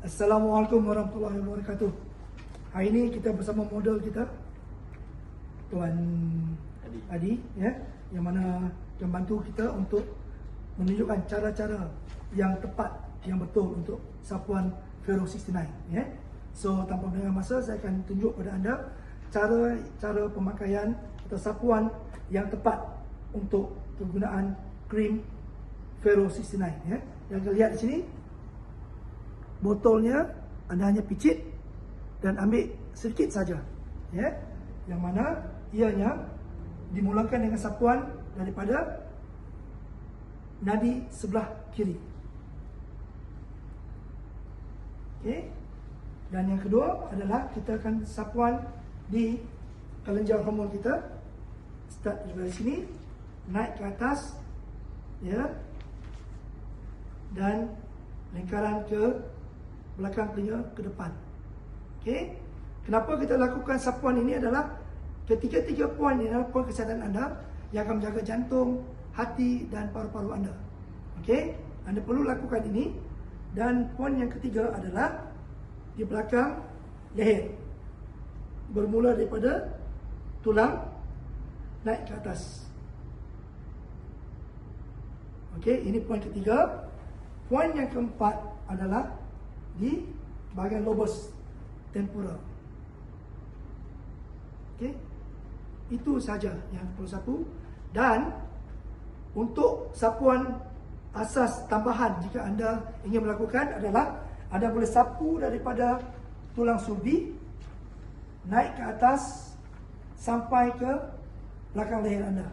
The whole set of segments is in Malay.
Assalamualaikum warahmatullahi wabarakatuh. Hari ini kita bersama model kita Tuan Adi ya, yang mana akan bantu kita untuk menunjukkan cara-cara yang tepat, yang betul untuk sapuan Vero 69 ya. So tanpa mendengar masa, saya akan tunjuk kepada anda cara pemakaian atau sapuan yang tepat untuk penggunaan krim Vero 69 ya. Yang kita lihat di sini, botolnya anda hanya picit dan ambil sedikit saja ya, yang mana ianya dimulakan dengan sapuan daripada nadi sebelah kiri. Okey. Dan yang kedua adalah kita akan sapuan di kelenjar hormon kita. Start dari sini, naik ke atas ya, dan lingkaran ke belakang telinga ke depan. Okey. Kenapa kita lakukan sapuan ini adalah ketiga-tiga poin ini adalah poin kesihatan anda yang akan menjaga jantung, hati dan paru-paru anda. Okey. Anda perlu lakukan ini. Dan poin yang ketiga adalah di belakang leher. Bermula daripada tulang naik ke atas. Okey, ini poin ketiga. Poin yang keempat adalah di bahagian lobus tempura. Okey. Itu saja yang perlu sapu. Dan untuk sapuan asas tambahan jika anda ingin melakukan adalah anda boleh sapu daripada tulang sulbi naik ke atas sampai ke belakang leher anda.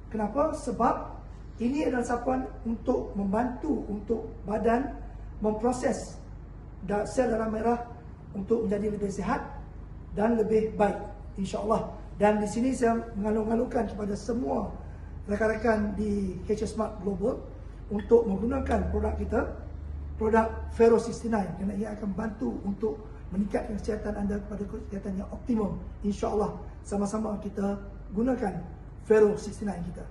Kenapa? Sebab ini adalah sapuan untuk membantu untuk badan memproses sel darah merah untuk menjadi lebih sihat dan lebih baik, insya-Allah. Dan di sini saya mengalung-alungkan kepada semua rakan-rakan di HS Smart Global untuk menggunakan produk kita, produk Vero 69, kerana ia akan bantu untuk meningkatkan kesihatan anda kepada kesihatan yang optimum. InsyaAllah sama-sama kita gunakan Vero 69 kita.